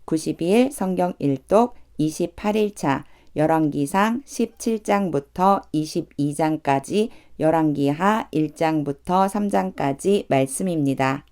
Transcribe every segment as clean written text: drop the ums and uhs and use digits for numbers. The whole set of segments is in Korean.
92일 성경 일독 28일차 열왕기상 17장부터 22장까지 열왕기하 1장부터 3장까지 말씀입니다.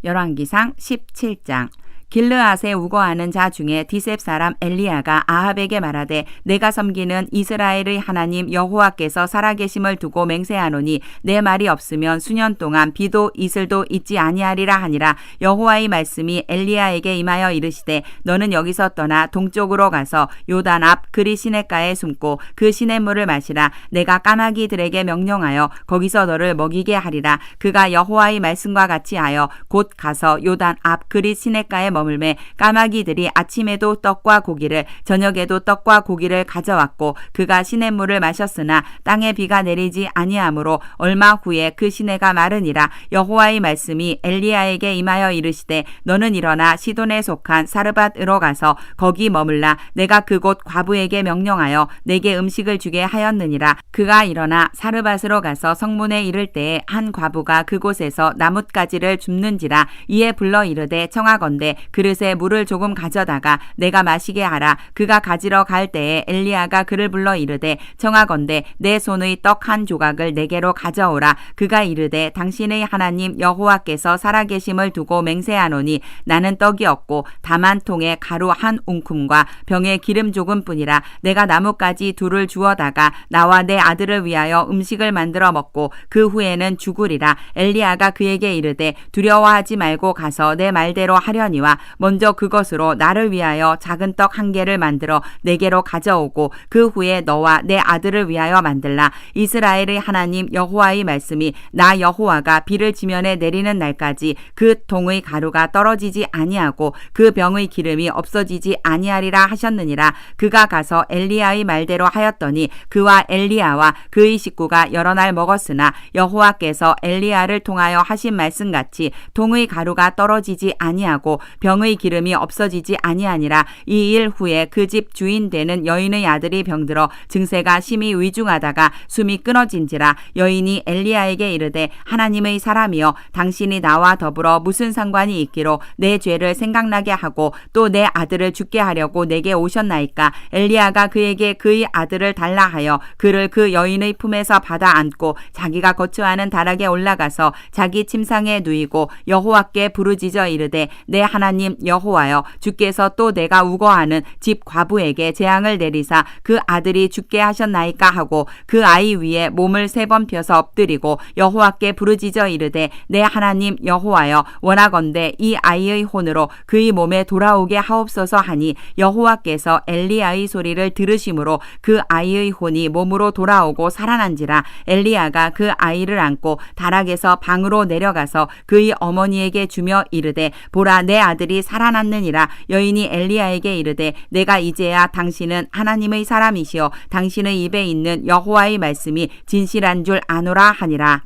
열왕기상 17장 길르앗에 우거하는 자 중에 디셉 사람 엘리야가 아합에게 말하되 내가 섬기는 이스라엘의 하나님 여호와께서 살아계심을 두고 맹세하노니 내 말이 없으면 수년 동안 비도 이슬도 있지 아니하리라 하니라. 여호와의 말씀이 엘리야에게 임하여 이르시되 너는 여기서 떠나 동쪽으로 가서 요단 앞 그리 시냇가에 숨고 그 시냇물을 마시라. 내가 까마귀들에게 명령하여 거기서 너를 먹이게 하리라. 그가 여호와의 말씀과 같이 하여 곧 가서 요단 앞 그리 시냇가에 머물매 까마귀들이 아침에도 떡과 고기를 저녁에도 떡과 고기를 가져왔고 그가 시냇물을 마셨으나 땅에 비가 내리지 아니하므로 얼마 후에 그 시내가 마르니라. 여호와의 말씀이 엘리야에게 임하여 이르시되 너는 일어나 시돈에 속한 사르밧으로 가서 거기 머물라. 내가 그곳 과부에게 명령하여 내게 음식을 주게 하였느니라. 그가 일어나 사르밧으로 가서 성문에 이를 때에 한 과부가 그곳에서 나뭇가지를 줍는지라. 이에 불러 이르되 청하건대 그릇에 물을 조금 가져다가 내가 마시게 하라. 그가 가지러 갈 때에 엘리야가 그를 불러 이르되 청하건대 내 손의 떡 한 조각을 내게로 가져오라. 그가 이르되 당신의 하나님 여호와께서 살아계심을 두고 맹세하노니 나는 떡이 없고 다만 통에 가루 한 웅큼과 병에 기름 조금뿐이라. 내가 나뭇가지 둘을 주어다가 나와 내 아들을 위하여 음식을 만들어 먹고 그 후에는 죽으리라. 엘리야가 그에게 이르되 두려워하지 말고 가서 내 말대로 하려니와 먼저 그것으로 나를 위하여 작은 떡 한 개를 만들어 내게로 가져오고 그 후에 너와 내 아들을 위하여 만들라. 이스라엘의 하나님 여호와의 말씀이 나 여호와가 비를 지면에 내리는 날까지 그 동의 가루가 떨어지지 아니하고 그 병의 기름이 없어지지 아니하리라 하셨느니라. 그가 가서 엘리야의 말대로 하였더니 그와 엘리야와 그의 식구가 여러 날 먹었으나 여호와께서 엘리야를 통하여 하신 말씀같이 동의 가루가 떨어지지 아니하고 병의 기름이 없어지지 아니하니라. 이 일 후에 그 집 주인 되는 여인의 아들이 병들어 증세가 심히 위중하다가 숨이 끊어진지라. 여인이 엘리야에게 이르되 하나님의 사람이여 당신이 나와 더불어 무슨 상관이 있기로 내 죄를 생각나게 하고 또 내 아들을 죽게 하려고 내게 오셨나이까. 엘리야가 그에게 그의 아들을 달라 하여 그를 그 여인의 품에서 받아 안고 자기가 거처하는 다락에 올라가서 자기 침상에 누이고 여호와께 부르짖어 이르되 내 하나님 여호와여 주께서 또 내가 우거하는 집 과부에게 재앙을 내리사 그 아들이 죽게 하셨나이까 하고 그 아이 위에 몸을 3번 펴서 엎드리고 여호와께 부르짖어 이르되 내 하나님 여호와여 원하건대 이 아이의 혼으로 그의 몸에 돌아오게 하옵소서 하니 여호와께서 엘리야의 소리를 들으심으로 그 아이의 혼이 몸으로 돌아오고 살아난지라. 엘리야가 그 아이를 안고 다락에서 방으로 내려가서 그의 어머니에게 주며 이르되 보라 내 아들이 살아났느니라. 여인이 엘리야에게 이르되 내가 이제야 당신은 하나님의 사람이시여 당신의 입에 있는 여호와의 말씀이 진실한 줄 아노라 하니라.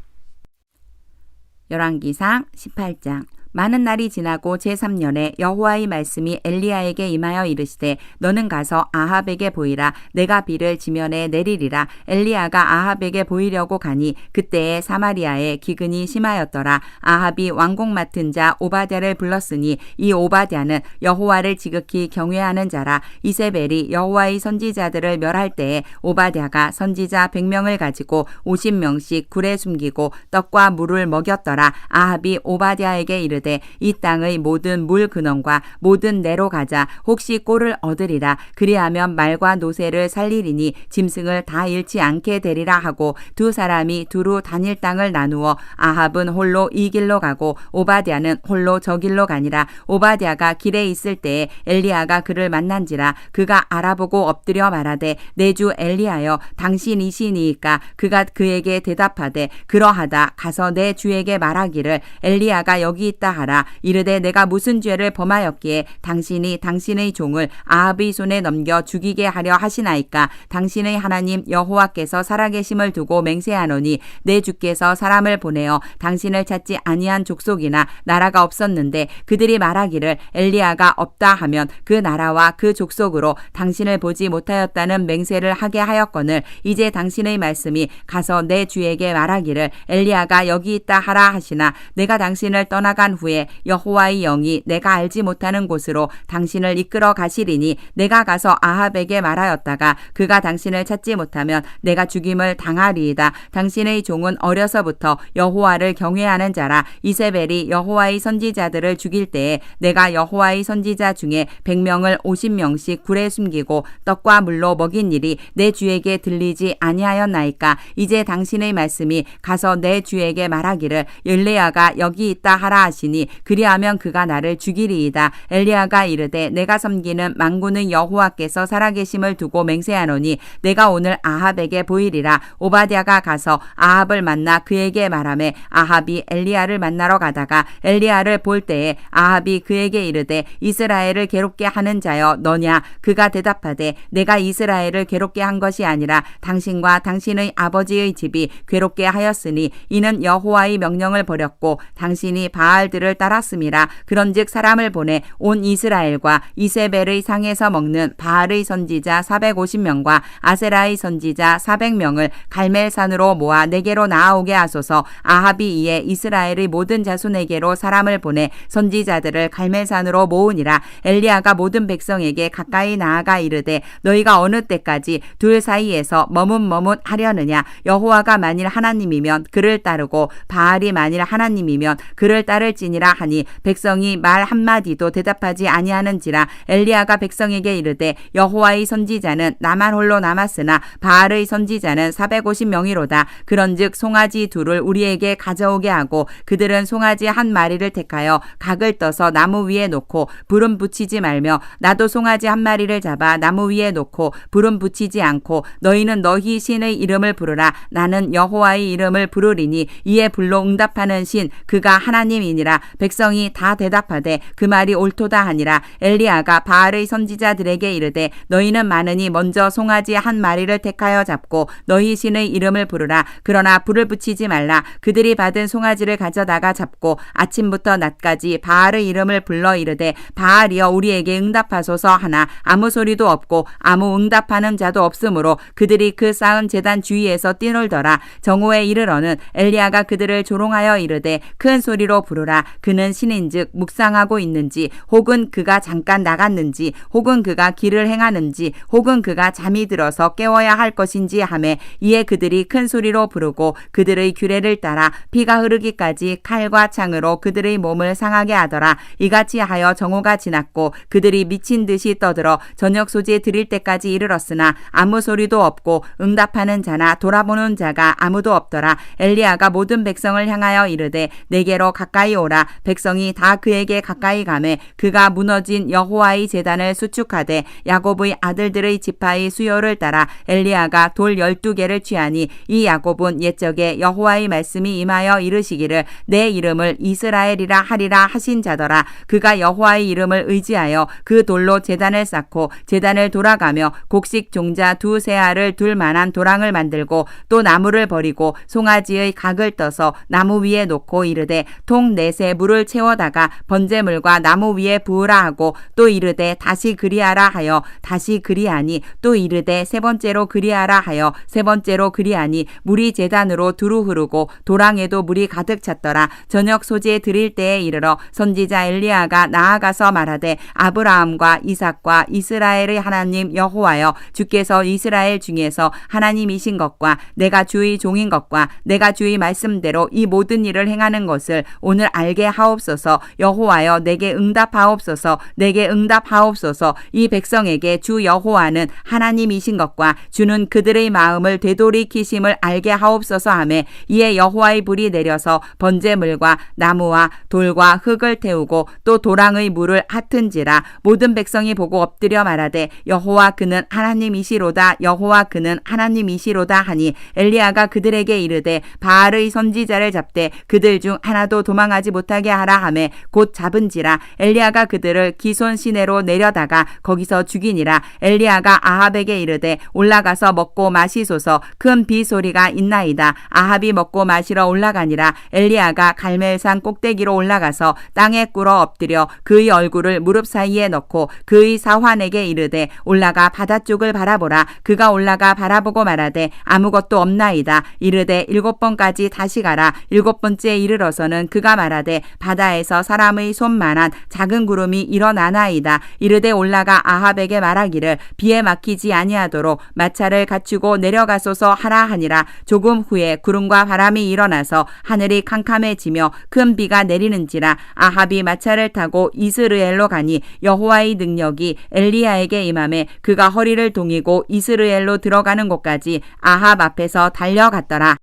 열왕기상 18장 많은 날이 지나고 제3년에 여호와의 말씀이 엘리야에게 임하여 이르시되 너는 가서 아합에게 보이라. 내가 비를 지면에 내리리라. 엘리야가 아합에게 보이려고 가니 그때에 사마리아에 기근이 심하였더라. 아합이 왕궁 맡은 자 오바댜를 불렀으니 이 오바댜는 여호와를 지극히 경외하는 자라. 이세벨이 여호와의 선지자들을 멸할 때에 오바댜가 선지자 100명을 가지고 50명씩 굴에 숨기고 떡과 물을 먹였더라. 아합이 오바댜에게 이르되 이 땅의 모든 물 근원과 모든 내로 가자. 혹시 꼴을 얻으리라. 그리하면 말과 노새를 살리리니 짐승을 다 잃지 않게 되리라 하고 두 사람이 두루 다닐 땅을 나누어 아합은 홀로 이 길로 가고 오바댜는 홀로 저 길로 가니라. 오바댜가 길에 있을 때에 엘리야가 그를 만난지라. 그가 알아보고 엎드려 말하되 내 주 엘리야여 당신이시니이까. 그가 그에게 대답하되 그러하다. 가서 내 주에게 말하기를 엘리야가 여기 있다 하라. 이르되 내가 무슨 죄를 범하였기에 당신이 당신의 종을 아합의 손에 넘겨 죽이게 하려 하시나이까. 당신의 하나님 여호와께서 살아계심을 두고 맹세하노니 내 주께서 사람을 보내어 당신을 찾지 아니한 족속이나 나라가 없었는데 그들이 말하기를 엘리야가 없다 하면 그 나라와 그 족속으로 당신을 보지 못하였다는 맹세를 하게 하였거늘 이제 당신의 말씀이 가서 내 주에게 말하기를 엘리야가 여기 있다 하라 하시나 내가 당신을 떠나간 후 후에 여호와의 영이 내가 알지 못하는 곳으로 당신을 이끌어 가시리니 내가 가서 아합에게 말하였다가 그가 당신을 찾지 못하면 내가 죽임을 당하리이다. 당신의 종은 어려서부터 여호와를 경외하는 자라. 이세벨이 여호와의 선지자들을 죽일 때에 내가 여호와의 선지자 중에 100명을 50명씩 굴에 숨기고 떡과 물로 먹인 일이 내 주에게 들리지 아니하였나이까. 이제 당신의 말씀이 가서 내 주에게 말하기를 엘리야가 여기 있다 하라 하시니 그리하면 그가 나를 죽이리이다. 엘리야가 이르되 내가 섬기는 만군의 여호와께서 살아계심을 두고 맹세하노니 내가 오늘 아합에게 보이리라. 오바댜가 가서 아합을 만나 그에게 말하매 아합이 엘리야를 만나러 가다가 엘리야를 볼 때에 아합이 그에게 이르되 이스라엘을 괴롭게 하는 자여 너냐. 그가 대답하되 내가 이스라엘을 괴롭게 한 것이 아니라 당신과 당신의 아버지의 집이 괴롭게 하였으니 이는 여호와의 명령을 버렸고 당신이 바알들을 따랐음이라. 그런즉 사람을 보내 온 이스라엘과 이세벨의 상에서 먹는 바알의 선지자 450명과 아세라의 선지자 400명을 갈멜산으로 모아 내게로 나아오게 하소서. 아합이 이에 이스라엘의 모든 자손에게로 사람을 보내 선지자들을 갈멜산으로 모으니라. 엘리야가 모든 백성에게 가까이 나아가 이르되 너희가 어느 때까지 둘 사이에서 머뭇머뭇하려느냐. 여호와가 만일 하나님이면 그를 따르고 바알이 만일 하나님이면 그를 따를지니라 하니 백성이 말 한마디도 대답하지 아니하는지라. 엘리야가 백성에게 이르되 여호와의 선지자는 나만 홀로 남았으나 바알의 선지자는 450명이로다. 그런즉 송아지 둘을 우리에게 가져오게 하고 그들은 송아지 한 마리를 택하여 각을 떠서 나무 위에 놓고 불은 붙이지 말며 나도 송아지 한 마리를 잡아 나무 위에 놓고 불은 붙이지 않고 너희는 너희 신의 이름을 부르라. 나는 여호와의 이름을 부르리니 이에 불로 응답하는 신 그가 하나님이니라. 백성이 다 대답하되 그 말이 옳도다 하니라. 엘리야가 바알의 선지자들에게 이르되 너희는 많으니 먼저 송아지 한 마리를 택하여 잡고 너희 신의 이름을 부르라. 그러나 불을 붙이지 말라. 그들이 받은 송아지를 가져다가 잡고 아침부터 낮까지 바알의 이름을 불러 이르되 바알이여 우리에게 응답하소서 하나 아무 소리도 없고 아무 응답하는 자도 없으므로 그들이 그 쌓은 제단 주위에서 뛰놀더라. 정오에 이르러는 엘리야가 그들을 조롱하여 이르되 큰 소리로 부르라. 그는 신인즉 묵상하고 있는지 혹은 그가 잠깐 나갔는지 혹은 그가 길을 행하는지 혹은 그가 잠이 들어서 깨워야 할 것인지 하매 이에 그들이 큰 소리로 부르고 그들의 규례를 따라 피가 흐르기까지 칼과 창으로 그들의 몸을 상하게 하더라. 이같이 하여 정오가 지났고 그들이 미친 듯이 떠들어 저녁 소재 드릴 때까지 이르렀으나 아무 소리도 없고 응답하는 자나 돌아보는 자가 아무도 없더라. 엘리야가 모든 백성을 향하여 이르되 내게로 가까이 오라. 백성이 다 그에게 가까이 가매 그가 무너진 여호와의 제단을 수축하되 야곱의 아들들의 지파의 수요를 따라 엘리야가 돌 12개를 취하니 이 야곱은 옛적에 여호와의 말씀이 임하여 이르시기를 내 이름을 이스라엘이라 하리라 하신 자더라. 그가 여호와의 이름을 의지하여 그 돌로 제단을 쌓고 제단을 돌아가며 곡식 종자 2세 알을 둘 만한 도랑을 만들고 또 나무를 버리고 송아지의 각을 떠서 나무 위에 놓고 이르되 통 4세 물을 채워다가 번제물과 나무 위에 부으라 하고 또 이르되 다시 그리하라 하여 다시 그리하니 또 이르되 세 번째로 그리하라 하여 세 번째로 그리하니 물이 제단으로 두루 흐르고 도랑에도 물이 가득 찼더라. 저녁 소재 드릴 때에 이르러 선지자 엘리야가 나아가서 말하되 아브라함과 이삭과 이스라엘의 하나님 여호와여 주께서 이스라엘 중에서 하나님이신 것과 내가 주의 종인 것과 내가 주의 말씀대로 이 모든 일을 행하는 것을 오늘 알게 하옵소서. 여호와여 내게 응답하옵소서. 내게 응답하옵소서. 이 백성에게 주 여호와는 하나님이신 것과 주는 그들의 마음을 되돌이키심을 알게 하옵소서 하며 이에 여호와의 불이 내려서 번제물과 나무와 돌과 흙을 태우고 또 도랑의 물을 핫은지라. 모든 백성이 보고 엎드려 말하되 여호와 그는 하나님이시로다. 여호와 그는 하나님이시로다 하니 엘리야가 그들에게 이르되 바알의 선지자를 잡되 그들 중 하나도 도망하지 못하게 하라 하매 곧 잡은지라. 엘리야가 그들을 기손 시내로 내려다가 거기서 죽이니라. 엘리야가 아합에게 이르되 올라가서 먹고 마시소서. 큰 비소리가 있나이다. 아합이 먹고 마시러 올라가니라. 엘리야가 갈멜산 꼭대기로 올라가서 땅에 꿇어 엎드려 그의 얼굴을 무릎 사이에 넣고 그의 사환에게 이르되 올라가 바다 쪽을 바라보라. 그가 올라가 바라보고 말하되 아무것도 없나이다. 이르되 7번까지 다시 가라. 7번째 이르러서는 그가 말하되 대답하되 바다에서 사람의 손만한 작은 구름이 일어나나이다. 이르되 올라가 아합에게 말하기를 비에 막히지 아니하도록 마차를 갖추고 내려가소서 하라 하니라. 조금 후에 구름과 바람이 일어나서 하늘이 캄캄해지며 큰 비가 내리는지라. 아합이 마차를 타고 이스르엘로 가니 여호와의 능력이 엘리야에게 임하매 그가 허리를 동이고 이스르엘로 들어가는 곳까지 아합 앞에서 달려갔더라.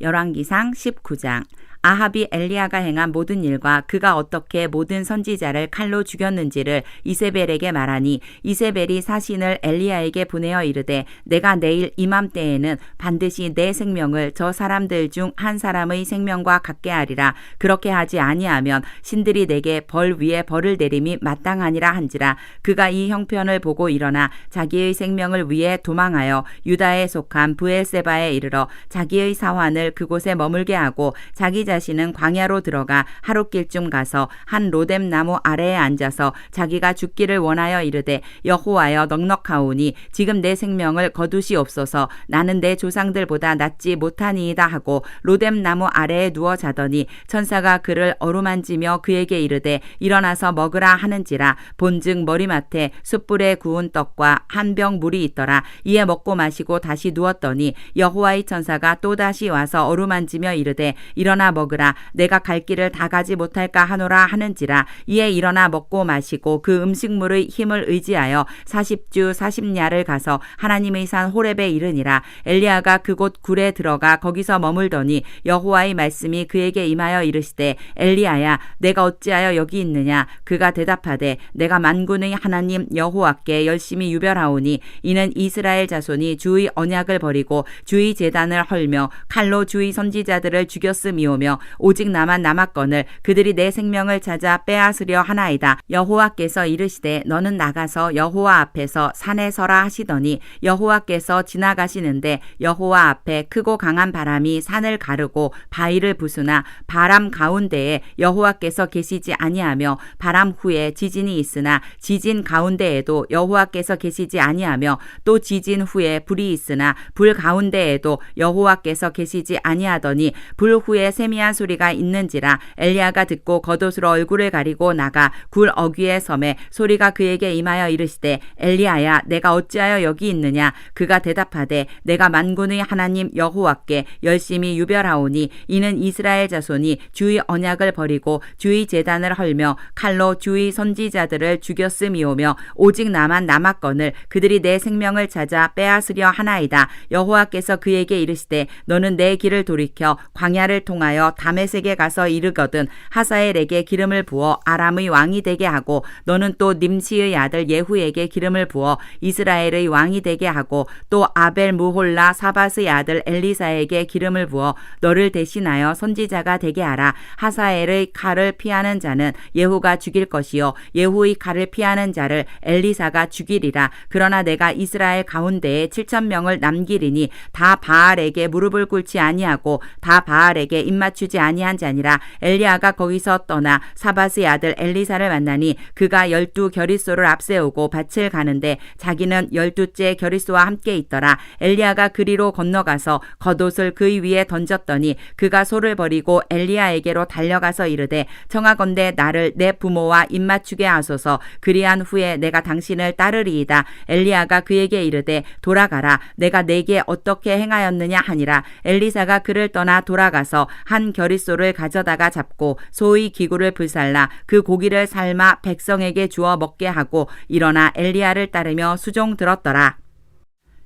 열왕기상 19장. 아합이 엘리야가 행한 모든 일과 그가 어떻게 모든 선지자를 칼로 죽였는지를 이세벨에게 말하니 이세벨이 사신을 엘리야에게 보내어 이르되 내가 내일 이맘때에는 반드시 내 생명을 저 사람들 중 한 사람의 생명과 같게 하리라. 그렇게 하지 아니하면 신들이 내게 벌 위에 벌을 내림이 마땅하니라 한지라. 그가 이 형편을 보고 일어나 자기의 생명을 위해 도망하여 유다에 속한 브엘세바에 이르러 자기의 사환을 그곳에 머물게 하고 자기 자신은 광야로 들어가 하룻길쯤 가서 한 로뎀 나무 아래에 앉아서 자기가 죽기를 원하여 이르되 여호와여 넉넉하오니 지금 내 생명을 거두시옵소서. 나는 내 조상들보다 낫지 못하니이다 하고 로뎀 나무 아래에 누워 자더니 천사가 그를 어루만지며 그에게 이르되 일어나서 먹으라 하는지라. 본즉 머리맡에 숯불에 구운 떡과 한 병 물이 있더라. 이에 먹고 마시고 다시 누웠더니 여호와의 천사가 또다시 와서 어루만지며 이르되 일어나 먹으라. 내가 갈 길을 다 가지 못할까 하노라 하는지라. 이에 일어나 먹고 마시고 그 음식물의 힘을 의지하여 40주 40야를 가서 하나님의 산 호렙에 이르니라. 엘리야가 그곳 굴에 들어가 거기서 머물더니 여호와의 말씀이 그에게 임하여 이르시되 엘리야야 내가 어찌하여 여기 있느냐. 그가 대답하되 내가 만군의 하나님 여호와께 열심히 유별하오니 이는 이스라엘 자손이 주의 언약을 버리고 주의 제단을 헐며 칼로 주의 선지자들을 죽였음이오며 오직 나만 남았거늘 그들이 내 생명을 찾아 빼앗으려 하나이다. 여호와께서 이르시되 너는 나가서 여호와 앞에서 산에 서라 하시더니 여호와께서 지나가시는데 여호와 앞에 크고 강한 바람이 산을 가르고 바위를 부수나 바람 가운데에 여호와께서 계시지 아니하며 바람 후에 지진이 있으나 지진 가운데에도 여호와께서 계시지 아니하며 또 지진 후에 불이 있으나 불 가운데에도 여호와께서 계시지 아니하더니 불 후에 세미한 소리가 있는지라. 엘리야가 듣고 겉옷으로 얼굴을 가리고 나가 굴 어귀에 섬에 소리가 그에게 임하여 이르시되 엘리야야 내가 어찌하여 여기 있느냐. 그가 대답하되 내가 만군의 하나님 여호와께 열심히 유별하오니 이는 이스라엘 자손이 주의 언약을 버리고 주의 제단을 헐며 칼로 주의 선지자들을 죽였음이오며 오직 나만 남았거늘 그들이 내 생명을 찾아 빼앗으려 하나이다. 여호와께서 그에게 이르시되 너는 내 길을 돌이켜 광야를 통하여 다메섹에 가서 이르거든 하사엘에게 기름을 부어 아람의 왕이 되게 하고 너는 또 님시의 아들 예후에게 기름을 부어 이스라엘의 왕이 되게 하고 또 아벨 무홀라 사밧의 아들 엘리사에게 기름을 부어 너를 대신하여 선지자가 되게 하라. 하사엘의 칼을 피하는 자는 예후가 죽일 것이요 예후의 칼을 피하는 자를 엘리사가 죽이리라. 그러나 내가 이스라엘 가운데에 7,000명을 남기리니 다 바알에게 무릎을 꿇지 아니하고 다 바알에게 입맞추지 아니한 자니라. 엘리야가 거기서 떠나 사밧의 아들 엘리사를 만나니 그가 12 겨릿소를 앞세우고 밭을 가는데 자기는 12째 겨릿소와 함께 있더라. 엘리야가 그리로 건너가서 겉옷을 그의 위에 던졌더니 그가 소를 버리고 엘리야에게로 달려가서 이르되 청하건대 나를 내 부모와 입맞추게 하소서. 그리한 후에 내가 당신을 따르리이다. 엘리야가 그에게 이르되 돌아가라. 내가 내게 어떻게 행하였느냐 하니라. 엘리사가 그를 떠나 돌아가서 한 겨릿소를 가져다가 잡고 소의 기구를 불살라 그 고기를 삶아 백성에게 주어 먹게 하고 일어나 엘리야를 따르며 수종 들었더라.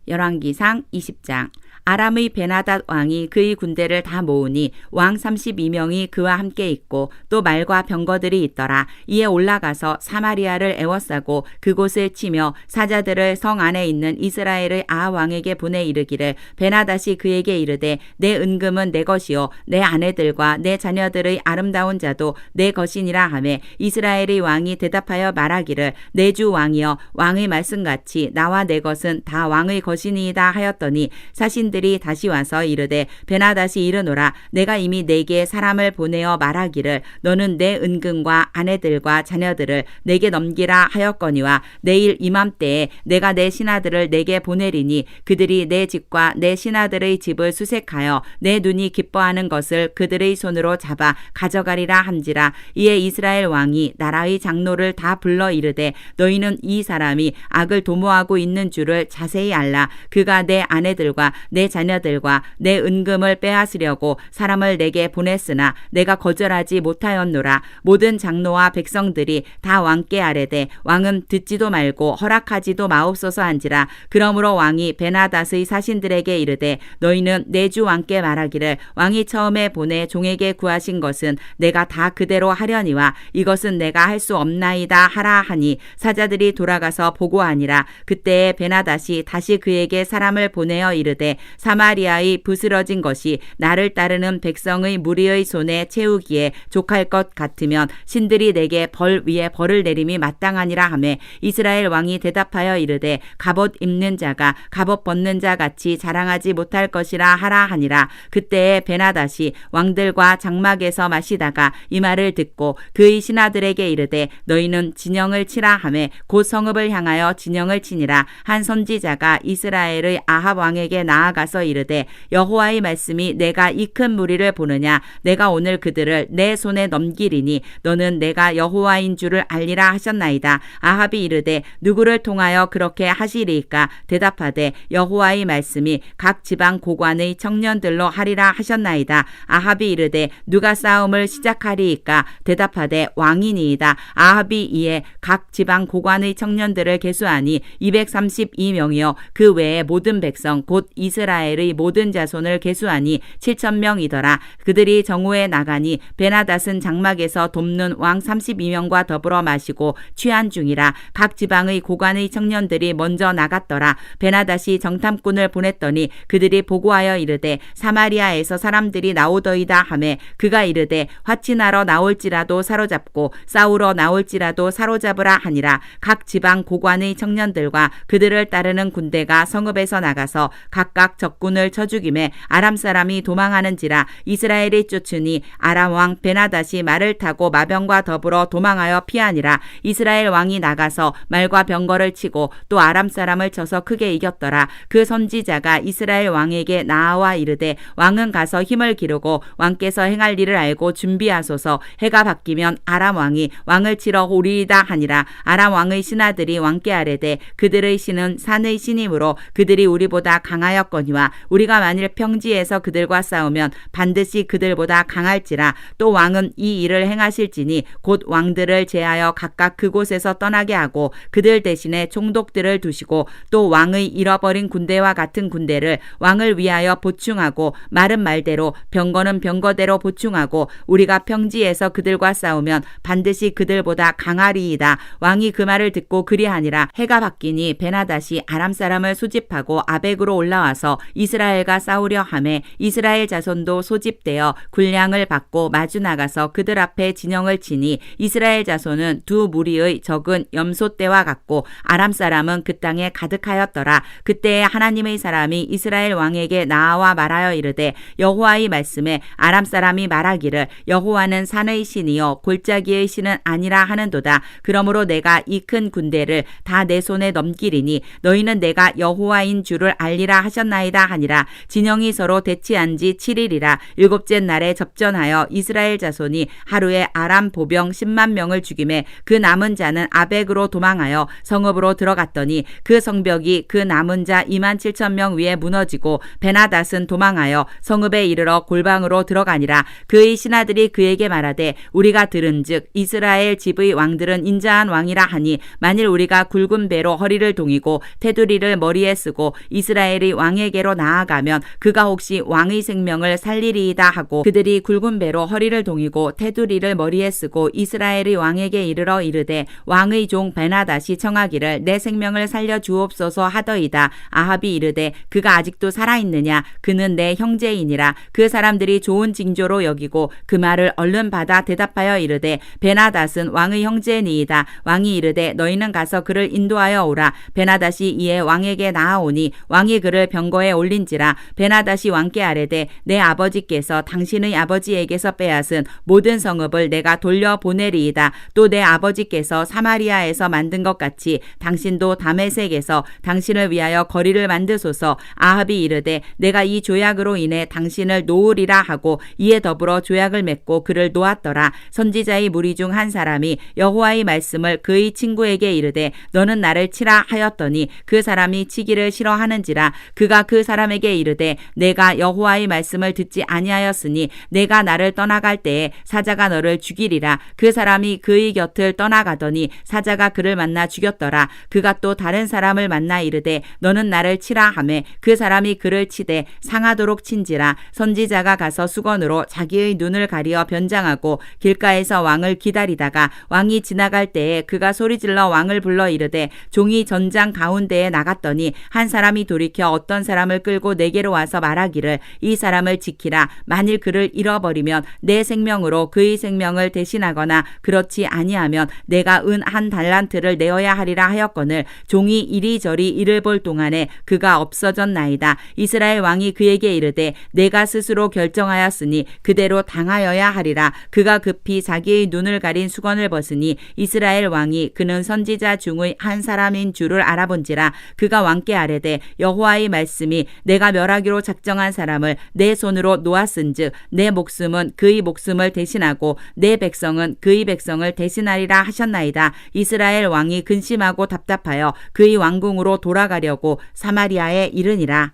열왕기상 20장. 아람의 베나닷 왕이 그의 군대를 다 모으니 왕 32명이 그와 함께 있고 또 말과 병거들이 있더라. 이에 올라가서 사마리아를 에워싸고 그곳을 치며 사자들을 성 안에 있는 이스라엘의 아 왕에게 보내 이르기를 베나닷이 그에게 이르되 내 은금은 내 것이요 내 아내들과 내 자녀들의 아름다운 자도 내 것이니라 하매 이스라엘의 왕이 대답하여 말하기를 내 주 왕이여 왕의 말씀같이 나와 내 것은 다 왕의 것이니이다 하였더니 사신들 사람들이 다시 와서 이르되 베나닷이 이르노라 내가 이미 내게 사람을 보내어 말하기를 너는 내 은금과 아내들과 자녀들을 내게 넘기라 하였거니와 내일 이맘때에 내가 내 신하들을 내게 보내리니 그들이 내 집과 내 신하들의 집을 수색하여 내 눈이 기뻐하는 것을 그들의 손으로 잡아 가져가리라 함지라. 이에 이스라엘 왕이 나라의 장로를 다 불러 이르되 너희는 이 사람이 악을 도모하고 있는 줄을 자세히 알라. 그가 내 아내들과 내 자녀들과 내 은금을 빼앗으려고 사람을 내게 보냈으나 내가 거절하지 못하였노라. 모든 장로와 백성들이 다 왕께 아뢰되 왕은 듣지도 말고 허락하지도 마옵소서 한지라. 그러므로 왕이 베나닷의 사신들에게 이르되 너희는 내 주 왕께 말하기를 왕이 처음에 보내 종에게 구하신 것은 내가 다 그대로 하려니와 이것은 내가 할 수 없나이다 하라 하니 사자들이 돌아가서 보고하니라. 그때에 베나닷이 다시 그에게 사람을 보내어 이르되 사마리아의 부스러진 것이 나를 따르는 백성의 무리의 손에 채우기에 족할 것 같으면 신들이 내게 벌 위에 벌을 내림이 마땅하니라 하매 이스라엘 왕이 대답하여 이르되 갑옷 입는 자가 갑옷 벗는 자 같이 자랑하지 못할 것이라 하라 하니라. 그때에 베나닷이 왕들과 장막에서 마시다가 이 말을 듣고 그의 신하들에게 이르되 너희는 진영을 치라 하매 곧 성읍을 향하여 진영을 치니라. 한 선지자가 이스라엘의 아합 왕에게 나아가서 이르되 여호와의 말씀이 내가 이 큰 무리를 보느냐 내가 오늘 그들을 내 손에 넘기리니 너는 내가 여호와인 줄을 알리라 하셨나이다. 아합이 이르되 누구를 통하여 그렇게 하시리이까 대답하되 여호와의 말씀이 각 지방 고관의 청년들로 하리라 하셨나이다. 아합이 이르되 누가 싸움을 시작하리이까 대답하되 왕이니이다. 아합이 이에 각 지방 고관의 청년들을 계수하니 232명이요 그 외에 모든 백성 곧 이스라엘의 모든 자손을 계수하니 7,000명이더라. 그들이 정오에 나가니 베나닷은 장막에서 돕는 왕 32명과 더불어 마시고 취한 중이라. 각 지방의 고관의 청년들이 먼저 나갔더라. 베나닷이 정탐꾼을 보냈더니 그들이 보고하여 이르되 사마리아에서 사람들이 나오더이다 하매 그가 이르되 화친하러 나올지라도 사로잡고 싸우러 나올지라도 사로잡으라 하니라. 각 지방 고관의 청년들과 그들을 따르는 군대가 성읍에서 나가서 각각 적군을 쳐 죽임에 아람 사람이 도망하는지라. 이스라엘이 쫓으니 아람 왕 베나닷이 말을 타고 마병과 더불어 도망하여 피하니라. 이스라엘 왕이 나가서 말과 병거를 치고 또 아람 사람을 쳐서 크게 이겼더라. 그 선지자가 이스라엘 왕에게 나아와 이르되 왕은 가서 힘을 기르고 왕께서 행할 일을 알고 준비하소서. 해가 바뀌면 아람 왕이 왕을 치러 오리이다 하니라. 아람 왕의 신하들이 왕께 아뢰되 그들의 신은 산의 신이므로 그들이 우리보다 강하였거니와 우리가 만일 평지에서 그들과 싸우면 반드시 그들보다 강할지라. 또 왕은 이 일을 행하실지니 곧 왕들을 제하여 각각 그곳에서 떠나게 하고 그들 대신에 총독들을 두시고 또 왕의 잃어버린 군대와 같은 군대를 왕을 위하여 보충하고 말은 말대로 병거는 병거대로 보충하고 우리가 평지에서 그들과 싸우면 반드시 그들보다 강하리이다. 왕이 그 말을 듣고 그리하니라. 해가 바뀌니 베나닷이 아람 사람을 소집하고 아벡으로 올라와서 이스라엘과 싸우려 하매 이스라엘 자손도 소집되어 군량을 받고 마주 나가서 그들 앞에 진영을 치니 이스라엘 자손은 두 무리의 적은 염소떼와 같고 아람 사람은 그 땅에 가득하였더라. 그때에 하나님의 사람이 이스라엘 왕에게 나아와 말하여 이르되 여호와의 말씀에 아람 사람이 말하기를 여호와는 산의 신이요 골짜기의 신은 아니라 하는도다. 그러므로 내가 이 큰 군대를 다 내 손에 넘기리니 너희는 내가 여호와인 줄을 알리라 하셨나이다 하니라. 진영이 서로 대치한 지 7일이라. 일곱째 날에 접전하여 이스라엘 자손이 하루에 아람 보병 10만 명을 죽임에 그 남은 자는 아벡으로 도망하여 성읍으로 들어갔더니 그 성벽이 그 남은 자 27,000명 위에 무너지고 베나닷은 도망하여 성읍에 이르러 골방으로 들어가니라. 그의 신하들이 그에게 말하되 우리가 들은즉 이스라엘 집의 왕들은 인자한 왕이라 하니 만일 우리가 굵은 배로 허리를 동이고 테두리를 머리에 쓰고 이스라엘의 왕에게로 나아가면 그가 혹시 왕의 생명을 살리리이다 하고 그들이 굵은 배로 허리를 동이고 테두리를 머리에 쓰고 이스라엘의 왕에게 이르러 이르되 왕의 종 베나닷이 청하기를 내 생명을 살려 주옵소서 하더이다. 아합이 이르되 그가 아직도 살아있느냐 그는 내 형제이니라. 그 사람들이 좋은 징조로 여기고 그 말을 얼른 받아 대답하여 이르되 베나닷은 왕의 형제니이다. 왕이 이르되 너희는 가서 그를 인도하여 오라. 베나닷이 이에 왕에게 나아오니 왕이 그를 병거에 기뻐해 올린지라. 베나다시 왕께 아뢰되 내 아버지께서 당신의 아버지에게서 빼앗은 모든 성읍을 내가 돌려보내리이다. 또 내 아버지께서 사마리아에서 만든 것 같이 당신도 다메섹에서 당신을 위하여 거리를 만드소서. 아합이 이르되 내가 이 조약으로 인해 당신을 놓으리라 하고 이에 더불어 조약을 맺고 그를 놓았더라. 선지자의 무리 중 한 사람이 여호와의 말씀을 그의 친구에게 이르되 너는 나를 치라 하였더니 그 사람이 치기를 싫어하는지라. 그가 그 사람에게 이르되 내가 여호와의 말씀을 듣지 아니하였으니 내가 나를 떠나갈 때에 사자가 너를 죽이리라. 그 사람이 그의 곁을 떠나가더니 사자가 그를 만나 죽였더라. 그가 또 다른 사람을 만나 이르되 너는 나를 치라 하매 그 사람이 그를 치되 상하도록 친지라. 선지자가 가서 수건으로 자기의 눈을 가리어 변장하고 길가에서 왕을 기다리다가 왕이 지나갈 때에 그가 소리질러 왕을 불러 이르되 종이 전장 가운데에 나갔더니 한 사람이 돌이켜 어떤 사람을 끌고 내게로 와서 말하기를 이 사람을 지키라. 만일 그를 잃어버리면 내 생명으로 그의 생명을 대신하거나 그렇지 아니하면 내가 은 한 달란트를 내어야 하리라 하였거늘 종이 이리저리 이를 볼 동안에 그가 없어졌나이다. 이스라엘 왕이 그에게 이르되 내가 스스로 결정하였으니 그대로 당하여야 하리라. 그가 급히 자기의 눈을 가린 수건을 벗으니 이스라엘 왕이 그는 선지자 중의 한 사람인 줄을 알아본지라. 그가 왕께 아뢰되 여호와의 말씀이 내가 멸하기로 작정한 사람을 내 손으로 놓았은즉 내 목숨은 그의 목숨을 대신하고 내 백성은 그의 백성을 대신하리라 하셨나이다. 이스라엘 왕이 근심하고 답답하여 그의 왕궁으로 돌아가려고 사마리아에 이르니라.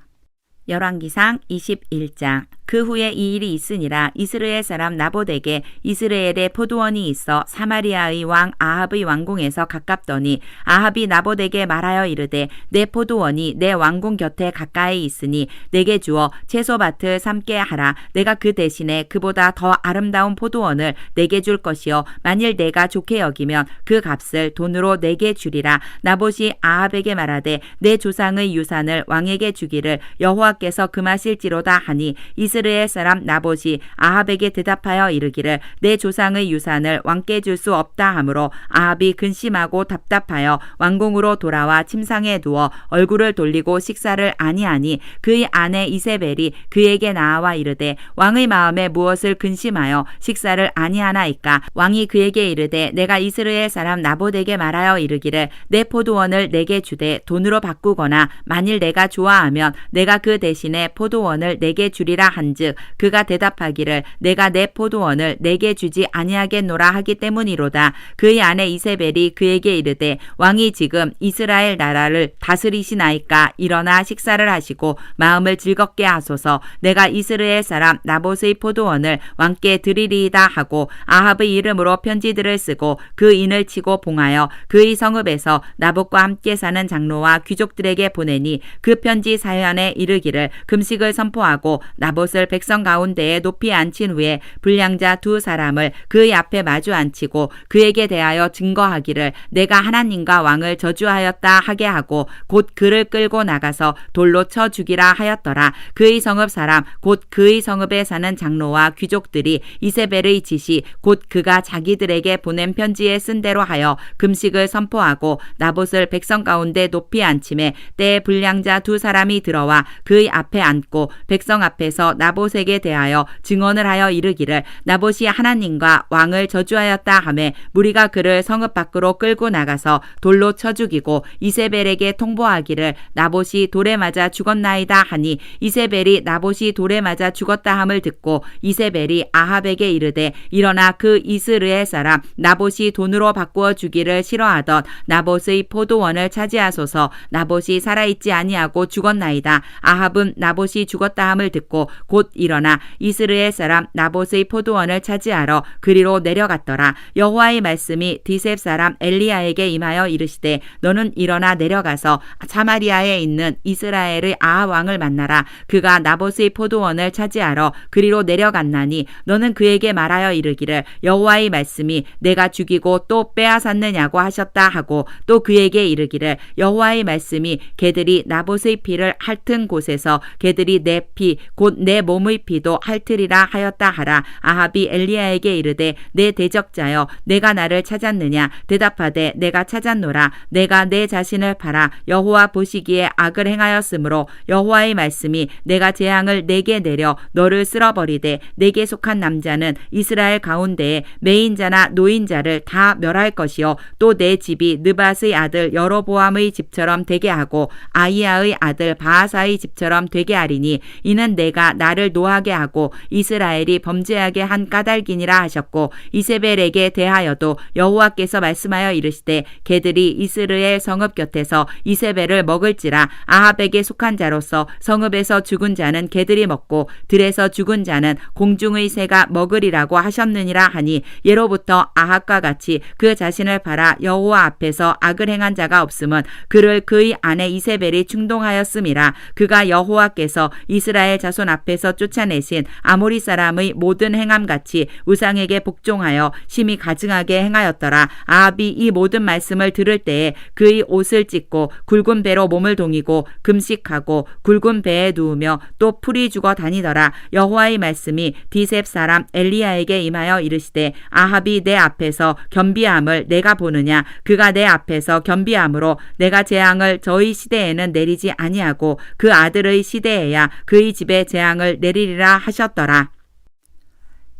열왕기상 21장. 그 후에 이 일이 있으니라. 이스라엘 사람 나봇에게 이스라엘에 포도원이 있어 사마리아의 왕 아합의 왕궁에서 가깝더니 아합이 나봇에게 말하여 이르되 내 포도원이 내 왕궁 곁에 가까이 있으니 내게 주어 채소밭을 삼게 하라. 내가 그 대신에 그보다 더 아름다운 포도원을 내게 줄 것이요 만일 내가 좋게 여기면 그 값을 돈으로 내게 주리라. 나봇이 아합에게 말하되 내 조상의 유산을 왕에게 주기를 여호와께서 금하실지로다 하니 이스라엘 사람 나봇이 아합에게 대답하여 이르기를 내 조상의 유산을 왕께 줄 수 없다 하므로 아합이 근심하고 답답하여 왕궁으로 돌아와 침상에 누워 얼굴을 돌리고 식사를 아니하니 그의 아내 이세벨이 그에게 나와 이르되 왕의 마음에 무엇을 근심하여 식사를 아니하나이까. 왕이 그에게 이르되 내가 이스라엘 사람 나봇에게 말하여 이르기를 내 포도원을 내게 주되 돈으로 바꾸거나 만일 내가 좋아하면 내가 그 대신에 포도원을 내게 주리라 한즉 그가 대답하기를 내가 내 포도원을 내게 주지 아니하겠노라 하기 때문이로다. 그의 아내 이세벨이 그에게 이르되 왕이 지금 이스라엘 나라를 다스리시나이까. 일어나 식사를 하시고 마음을 즐겁게 하소서. 내가 이스라엘 사람 나봇의 포도원을 왕께 드리리이다 하고 아합의 이름으로 편지들을 쓰고 그 인을 치고 봉하여 그의 성읍에서 나봇과 함께 사는 장로와 귀족들에게 보내니 그 편지 사연에 이르기를 금식을 선포하고 나봇을 백성 가운데에 높이 앉힌 후에 불량자 두 사람을 그의 앞에 마주 앉히고 그에게 대하여 증거하기를 내가 하나님과 왕을 저주하였다 하게 하고 곧 그를 끌고 나가서 돌로 쳐 죽이라 하였더라. 그의 성읍 사람 곧 그의 성읍에 사는 장로와 귀족들이 이세벨의 지시 곧 그가 자기들에게 보낸 편지에 쓴 대로 하여 금식을 선포하고 나봇을 백성 가운데 높이 앉힘에 때에 불량자 두 사람이 들어와 그의 앞에 앉고 백성 앞에서 나봇에게 대하여 증언을 하여 이르기를 나봇이 하나님과 왕을 저주하였다 하매 무리가 그를 성읍 밖으로 끌고 나가서 돌로 쳐 죽이고 이세벨에게 통보하기를 나봇이 돌에 맞아 죽었나이다 하니 이세벨이 나봇이 돌에 맞아 죽었다 함을 듣고 이세벨이 아합에게 이르되 일어나 그 이스라엘 사람 나봇이 돈으로 바꾸어 주기를 싫어하던 나봇의 포도원을 차지하소서. 나봇이 살아있지 아니하고 죽었나이다. 아합은 나봇이 죽었다 함을 듣고 곧 일어나 이스라엘 사람 나봇의 포도원을 차지하러 그리로 내려갔더라. 여호와의 말씀이 디셉 사람 엘리야에게 임하여 이르시되 너는 일어나 내려가서 사마리아에 있는 이스라엘의 아합 왕을 만나라. 그가 나봇의 포도원을 차지하러 그리로 내려갔나니 너는 그에게 말하여 이르기를 여호와의 말씀이 내가 죽이고 또 빼앗았느냐고 하셨다 하고 또 그에게 이르기를 여호와의 말씀이 개들이 나봇의 피를 핥은 곳에서 개들이 내 피 곧 내 내 몸의 피도 핥으리라 하였다 하라. 아합이 엘리야에게 이르되 내 대적자여 내가 나를 찾았느냐. 대답하되 내가 찾았노라. 내가 내 자신을 팔아 여호와 보시기에 악을 행하였으므로 여호와의 말씀이 내가 재앙을 내게 내려 너를 쓸어버리되 내게 속한 남자는 이스라엘 가운데에 매인자나 노인자를 다 멸할 것이요 또 내 집이 느밧의 아들 여로보암의 집처럼 되게 하고 아히야의 아들 바하사의 집처럼 되게 하리니 이는 내가 나를 노하게 하고 이스라엘이 범죄하게 한 까닭이니라 하셨고 이세벨에게 대하여도 여호와께서 말씀하여 이르시되 개들이 이스라엘 성읍 곁에서 이세벨을 먹을지라. 아합에게 속한 자로서 성읍에서 죽은 자는 개들이 먹고 들에서 죽은 자는 공중의 새가 먹으리라고 하셨느니라 하니 예로부터 아합과 같이 그 자신을 팔아 여호와 앞에서 악을 행한 자가 없음은 그를 그의 아내 이세벨이 충동하였음이라. 그가 여호와께서 이스라엘 자손 앞에서 쫓아내신 아모리 사람의 모든 행함같이 우상에게 복종하여 심히 가증하게 행하였더라. 아합이 이 모든 말씀을 들을 때에 그의 옷을 찢고 굵은 배로 몸을 동이고 금식하고 굵은 배에 누우며 또 풀이 죽어 다니더라. 여호와의 말씀이 디셉 사람 엘리야에게 임하여 이르시되 아합이 내 앞에서 겸비함을 내가 보느냐. 그가 내 앞에서 겸비함으로 내가 재앙을 저의 시대에는 내리지 아니하고 그 아들의 시대에야 그의 집에 재앙을 내리리라 하셨더라.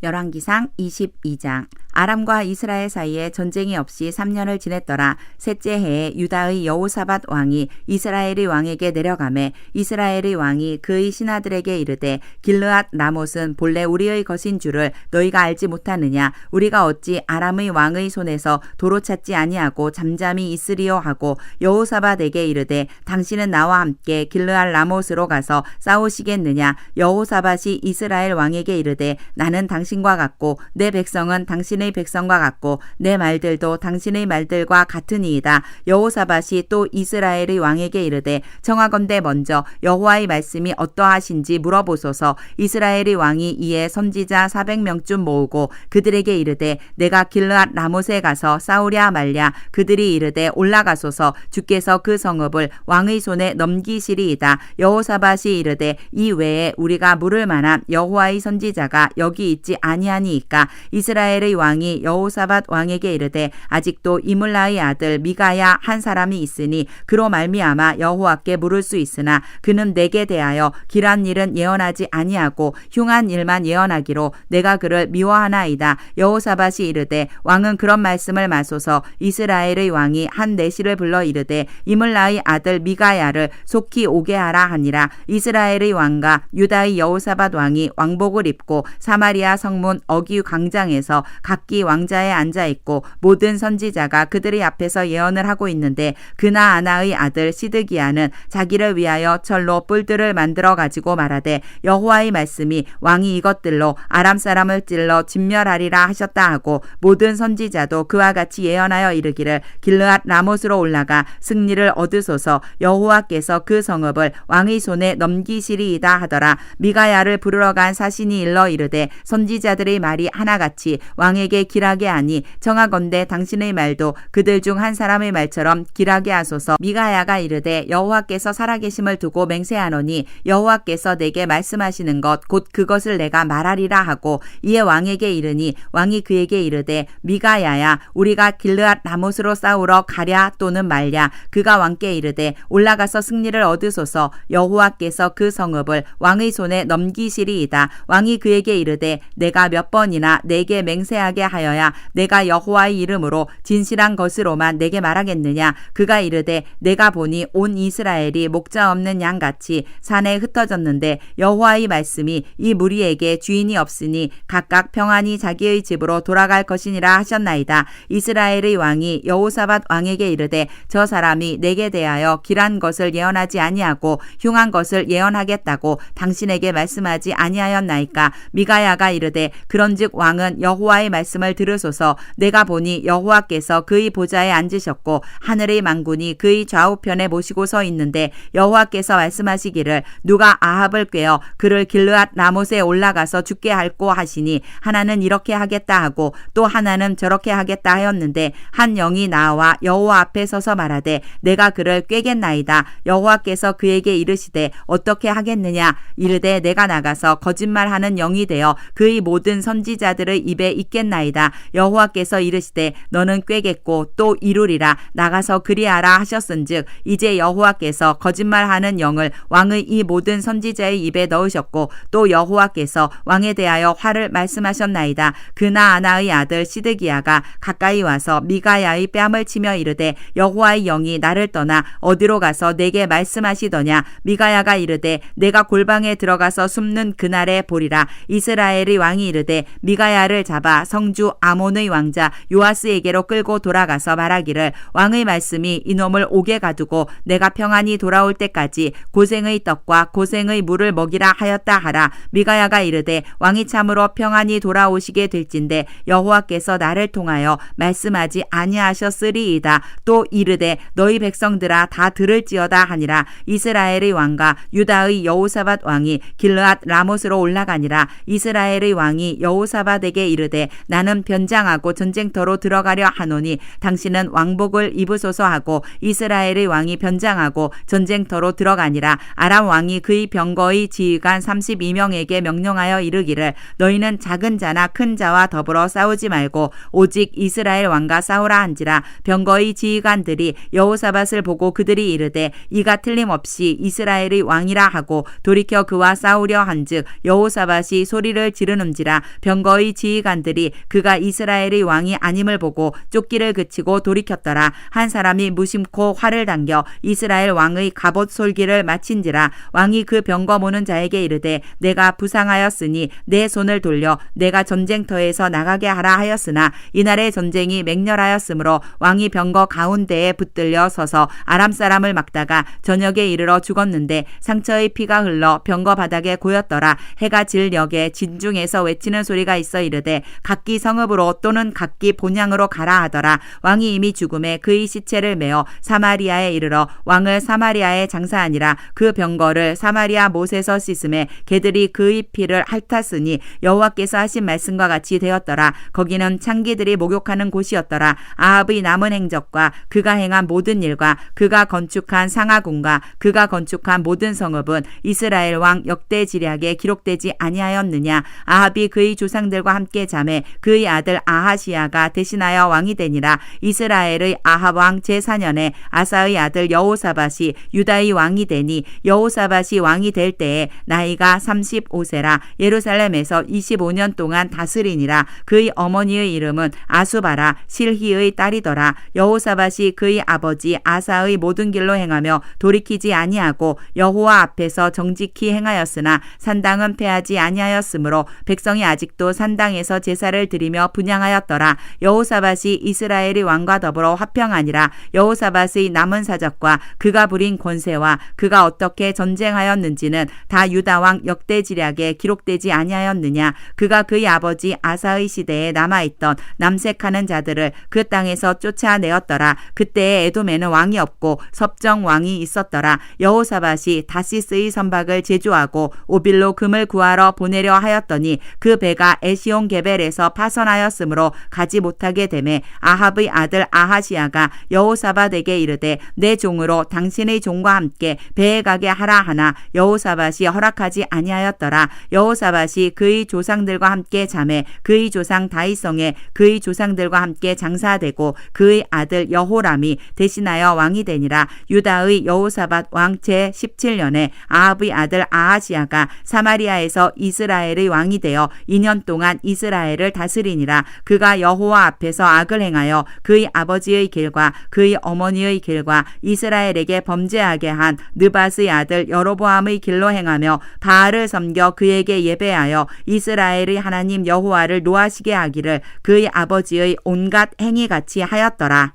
열왕기상 22장. 아람과 이스라엘 사이에 전쟁이 없이 3년을 지냈더라. 셋째 해에 유다의 여호사밧 왕이 이스라엘의 왕에게 내려가매 이스라엘의 왕이 그의 신하들에게 이르되 길르앗 라못은 본래 우리의 것인 줄을 너희가 알지 못하느냐. 우리가 어찌 아람의 왕의 손에서 도로 찾지 아니하고 잠잠히 있으리요 하고 여호사밧에게 이르되 당신은 나와 함께 길르앗 라못으로 가서 싸우시겠느냐. 여호사밧이 이스라엘 왕에게 이르되 나는 당신과 같고 내 백성은 당신의 백성과 같고 내 말들도 당신의 말들과 같으니이다. 여호사밧이 또 이스라엘의 왕에게 이르되 청하건대 먼저 여호와의 말씀이 어떠하신지 물어보소서. 이스라엘의 왕이 이에 선지자 400명쯤 모으고 그들에게 이르되 내가 길르앗 라못에 가서 싸우랴 말랴. 그들이 이르되 올라가소서. 주께서 그 성읍을 왕의 손에 넘기시리이다. 여호사밧이 이르되 이 외에 우리가 물을 만한 여호와의 선지자가 여기 있지 아니하니이까. 이스라엘의 왕이 여호사밧 왕에게 이르되 아직도 이물라의 아들 미가야 한 사람이 있으니 그로 말미암아 여호와께 물을 수 있으나 그는 내게 대하여 길한 일은 예언하지 아니하고 흉한 일만 예언하기로 내가 그를 미워하나이다. 여호사밧이 이르되 왕은 그런 말씀을 마소서. 이스라엘의 왕이 한 내시를 불러 이르되 이물라의 아들 미가야를 속히 오게 하라 하니라. 이스라엘의 왕과 유다의 여호사밧 왕이 왕복을 입고 사마리아 성문 어기 광장에서 각기 왕자에 앉아있고 모든 선지자가 그들의 앞에서 예언을 하고 있는데 그나아나의 아들 시드기야는 자기를 위하여 철로 뿔들을 만들어 가지고 말하되 여호와의 말씀이 왕이 이것들로 아람 사람을 찔러 진멸하리라 하셨다 하고 모든 선지자도 그와 같이 예언하여 이르기를 길르앗 라못으로 올라가 승리를 얻으소서. 여호와께서 그 성읍을 왕의 손에 넘기시리이다 하더라. 미가야를 부르러 간 사신이 일러 이르되 선지자들의 말이 하나같이 왕에게 길하게 하니 청하건대 당신의 말도 그들 중 한 사람의 말처럼 길하게 하소서. 미가야가 이르되 여호와께서 살아계심을 두고 맹세하노니 여호와께서 내게 말씀하시는 것 곧 그것을 내가 말하리라 하고 이에 왕에게 이르니 왕이 그에게 이르되 미가야야 우리가 길르앗 라못으로 싸우러 가랴 또는 말랴. 그가 왕께 이르되 올라가서 승리를 얻으소서. 여호와께서 그 성읍을 왕의 손에 넘기시리이다. 왕이 그에게 이르되 내가 몇 번이나 내게 맹세하게 하여야 내가 여호와의 이름으로 진실한 것으로만 내게 말하겠느냐. 그가 이르되 내가 보니 온 이스라엘이 목자 없는 양같이 산에 흩어졌는데 여호와의 말씀이 이 무리에게 주인이 없으니 각각 평안히 자기의 집으로 돌아갈 것이니라 하셨나이다. 이스라엘의 왕이 여호사밧 왕에게 이르되 저 사람이 내게 대하여 길한 것을 예언하지 아니하고 흉한 것을 예언하겠다고 당신에게 말씀하지 아니하였나이까. 미가야가 이르되 이르되 그런즉 왕은 여호와의 말씀을 들으소서. 내가 보니 여호와께서 그의 보좌에 앉으셨고 하늘의 만군이 그의 좌우편에 모시고 서 있는데 여호와께서 말씀하시기를 누가 아합을 꾀어 그를 길르앗 라못에 올라가서 죽게 할꼬 하시니 하나는 이렇게 하겠다 하고 또 하나는 저렇게 하겠다 하였는데 한 영이 나와 여호와 앞에 서서 말하되 내가 그를 꾀겠나이다. 여호와께서 그에게 이르시되 어떻게 하겠느냐. 이르되 내가 나가서 거짓말하는 영이 되어 그의 모든 선지자들의 입에 있겠나이다. 여호와께서 이르시되 너는 꾀겠고 또 이루리라. 나가서 그리하라 하셨은즉 이제 여호와께서 거짓말하는 영을 왕의 이 모든 선지자의 입에 넣으셨고 또 여호와께서 왕에 대하여 화를 말씀하셨나이다. 그나아나의 아들 시드기야가 가까이 와서 미가야의 뺨을 치며 이르되 여호와의 영이 나를 떠나 어디로 가서 내게 말씀하시더냐. 미가야가 이르되 내가 골방에 들어가서 숨는 그날에 보리라. 이스라엘의 왕이 이르되 미가야를 잡아 성주 아몬의 왕자 요아스에게로 끌고 돌아가서 말하기를 왕의 말씀이 이놈을 옥에 가두고 내가 평안히 돌아올 때까지 고생의 떡과 고생의 물을 먹이라 하였다 하라. 미가야가 이르되 왕이 참으로 평안히 돌아오시게 될진데 여호와께서 나를 통하여 말씀하지 아니하셨으리이다. 또 이르되 너희 백성들아 다 들을지어다 하니라. 이스라엘의 왕과 유다의 여호사밧 왕이 길르앗 라못으로 올라가니라. 이스라엘의 왕이 여호사밧에게 이르되 나는 변장하고 전쟁터로 들어가려 하노니 당신은 왕복을 입으소서 하고 이스라엘의 왕이 변장하고 전쟁터로 들어가니라. 아람 왕이 그의 병거의 지휘관 32명에게 명령하여 이르기를 너희는 작은 자나 큰 자와 더불어 싸우지 말고 오직 이스라엘 왕과 싸우라 한지라. 병거의 지휘관들이 여호사밧을 보고 그들이 이르되 이가 틀림없이 이스라엘의 왕이라 하고 돌이켜 그와 싸우려 한즉 여호사밧이 소리를 지르는지라. 병거의 지휘관들이 그가 이스라엘의 왕이 아님을 보고 쫓기를 그치고 돌이켰더라. 한 사람이 무심코 활을 당겨 이스라엘 왕의 갑옷 솔기를 마친지라. 왕이 그 병거 모는 자에게 이르되 내가 부상하였으니 내 손을 돌려 내가 전쟁터에서 나가게 하라 하였으나 이날의 전쟁이 맹렬하였으므로 왕이 병거 가운데에 붙들려 서서 아람 사람을 막다가 저녁에 이르러 죽었는데 상처의 피가 흘러 병거 바닥에 고였더라. 해가 질 역에 진중에서 외치는 소리가 있어 이르되 각기 성읍으로 또는 각기 본향으로 가라 하더라. 왕이 이미 죽음에 그의 시체를 메어 사마리아에 이르러 왕을 사마리아에 장사하니라. 그 병거를 사마리아 못에서 씻음에 개들이 그의 피를 핥았으니 여호와께서 하신 말씀과 같이 되었더라. 거기는 창기들이 목욕하는 곳이었더라. 아합의 남은 행적과 그가 행한 모든 일과 그가 건축한 상하궁과 그가 건축한 모든 성읍은 이스라엘 왕 역대지략에 기록되지 아니하였느냐. 아합이 그의 조상들과 함께 잠에 그의 아들 아하시야가 대신하여 왕이 되니라. 이스라엘의 아합 왕 제4년에 아사의 아들 여호사밧이 유다의 왕이 되니 여호사밧이 왕이 될 때에 나이가 35세라. 예루살렘에서 25년 동안 다스리니라. 그의 어머니의 이름은 아수바라 실히의 딸이더라. 여호사밧이 그의 아버지 아사의 모든 길로 행하며 돌이키지 아니하고 여호와 앞에서 정직히 행하였으나 산당은 패하지 아니하였으므로 백성이 아직도 산당에서 제사를 드리며 분향하였더라. 여호사밧이 이스라엘의 왕과 더불어 화평하니라. 여호사밧의 남은 사적과 그가 부린 권세와 그가 어떻게 전쟁하였는지는 다 유다 왕 역대지략에 기록되지 아니하였느냐. 그가 그의 아버지 아사의 시대에 남아있던 남색하는 자들을 그 땅에서 쫓아내었더라. 그때에 에돔에는 왕이 없고 섭정 왕이 있었더라. 여호사밧이 다시스의 선박을 제조하고 오빌로 금을 구하러 보내려 하였더니 그 배가 에시온 게벨에서 파선하였으므로 가지 못하게 되매 아합의 아들 아하시야가 여호사밧에게 이르되 내 종으로 당신의 종과 함께 배에 가게 하라 하나 여호사밧이 허락하지 아니하였더라. 여호사밧이 그의 조상들과 함께 잠에 그의 조상 다윗성에 그의 조상들과 함께 장사되고 그의 아들 여호람이 대신하여 왕이 되니라. 유다의 여호사밧 왕 제17년에 아합의 아들 아하시야가 사마리아에서 이스라엘의 왕이 되어 2년 동안 이스라엘을 다스리니라. 그가 여호와 앞에서 악을 행하여 그의 아버지의 길과 그의 어머니의 길과 이스라엘에게 범죄하게 한 느밧의 아들 여로보암의 길로 행하며 바알을 섬겨 그에게 예배하여 이스라엘의 하나님 여호와를 노하시게 하기를 그의 아버지의 온갖 행위같이 하였더라.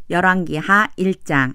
열왕기하 1장.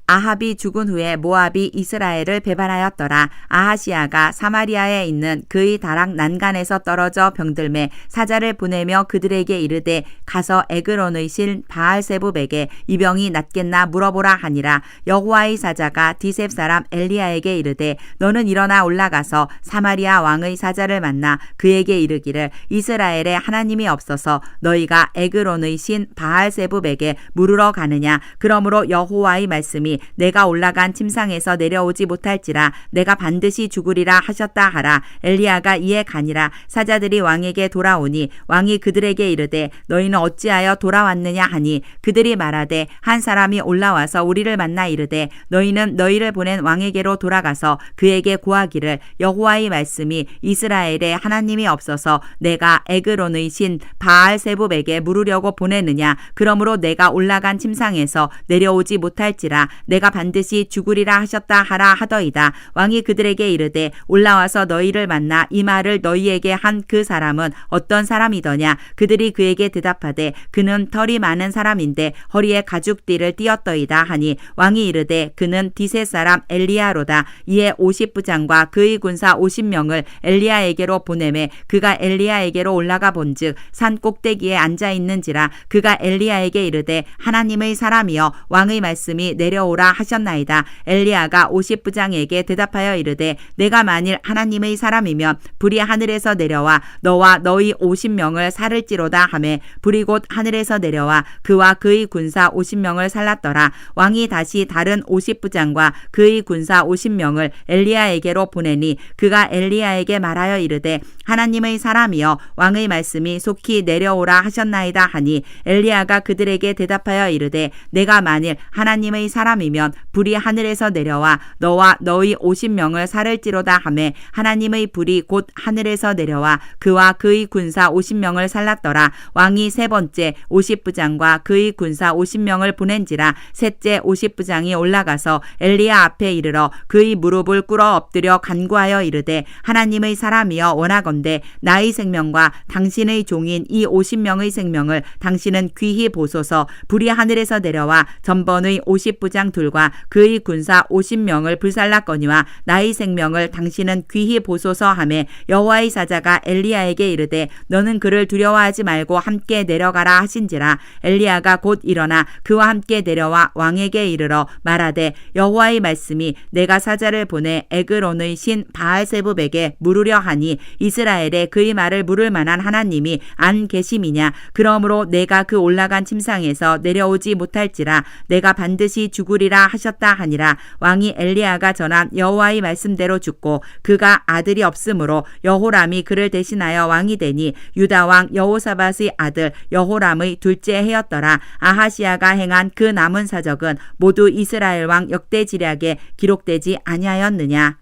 아합이 죽은 후에 모압이 이스라엘을 배반하였더라. 아하시아가 사마리아에 있는 그의 다락 난간에서 떨어져 병들매 사자를 보내며 그들에게 이르되 가서 에그론의 신 바알세붑에게 이 병이 낫겠나 물어보라 하니라. 여호와의 사자가 디셉 사람 엘리야에게 이르되 너는 일어나 올라가서 사마리아 왕의 사자를 만나 그에게 이르기를 이스라엘에 하나님이 없어서 너희가 에그론의 신 바알세붑에게 물으러 가느냐. 그러므로 여호와의 말씀이 내가 올라간 침상에서 내려오지 못할지라 내가 반드시 죽으리라 하셨다 하라. 엘리야가 이에 가니라. 사자들이 왕에게 돌아오니 왕이 그들에게 이르되 너희는 어찌하여 돌아왔느냐 하니 그들이 말하되 한 사람이 올라와서 우리를 만나 이르되 너희는 너희를 보낸 왕에게로 돌아가서 그에게 고하기를 여호와의 말씀이 이스라엘에 하나님이 없어서 내가 에그론의 신 바알세붑에게 물으려고 보내느냐. 그러므로 내가 올라간 침상에서 내려오지 못할지라 내가 반드시 죽으리라 하셨다 하라 하더이다. 왕이 그들에게 이르되 올라와서 너희를 만나 이 말을 너희에게 한 그 사람은 어떤 사람이더냐. 그들이 그에게 대답하되 그는 털이 많은 사람인데 허리에 가죽띠를 띠었더이다 하니 왕이 이르되 그는 디셋 사람 엘리야로다. 이에 50부장과 그의 군사 50명을 엘리야에게로 보내매 그가 엘리야에게로 올라가 본즉 산 꼭대기에 앉아 있는지라. 그가 엘리야에게 이르되 하나님의 사람이여 왕의 말씀이 내려오라 하셨나이다. 엘리야가 50부장에게 대답하여 이르되 내가 만일 하나님의 사람이면 불이 하늘에서 내려와 너와 너희 50명을 살을지로다 하매 불이 곧 하늘에서 내려와 그와 그의 군사 50명을 살랐더라. 왕이 다시 다른 50부장과 그의 군사 50명을 엘리야에게로 보내니 그가 엘리야에게 말하여 이르되 하나님의 사람이여 왕의 말씀이 속히 내려오라 하셨나이다 하니 엘리야가 그들에게 대답하여 이르되 내가 만일 하나님의 사람이면 불이 하늘에서 내려와 너와 너희 50명을 살을지로다 하매 하나님의 불이 곧 하늘에서 내려와 그와 그의 군사 50명을 살랐더라. 왕이 세 번째 50부장과 그의 군사 50명을 보낸지라. 셋째 50부장이 올라가서 엘리야 앞에 이르러 그의 무릎을 꿇어 엎드려 간구하여 이르되 하나님의 사람이여 원하건대 나의 생명과 당신의 종인 이 50명의 생명을 당신은 귀히 보소서. 불이 하늘에서 내려와 전번의 50부장 둘과 그의 군사 50명을 불살랐거니와 나의 생명을 당신은 귀히 보소서 하매 여호와의 사자가 엘리야에게 이르되 너는 그를 두려워하지 말고 함께 내려가라 하신지라. 엘리야가 곧 일어나 그와 함께 내려와 왕에게 이르러 말하되 여호와의 말씀이 내가 사자를 보내 에그론의 신 바알세붑에게 물으려 하니 이스라엘에 그의 말을 물을 만한 하나님이 안 계심이냐. 그러므로 내가 그 올라간 침상에서 내려오지 못할지라 내가 반드시 죽으리라 하셨다 하니라. 왕이 엘리야가 전한 여호와의 말씀대로 죽고 그가 아들이 없으므로 여호람이 그를 대신하여 왕이 되니 유다 왕 여호사밧의 아들 여호람의 둘째 해였더라. 아하시아가 행한 그 남은 사적은 모두 이스라엘 왕 역대지략에 기록되지 아니하였느냐.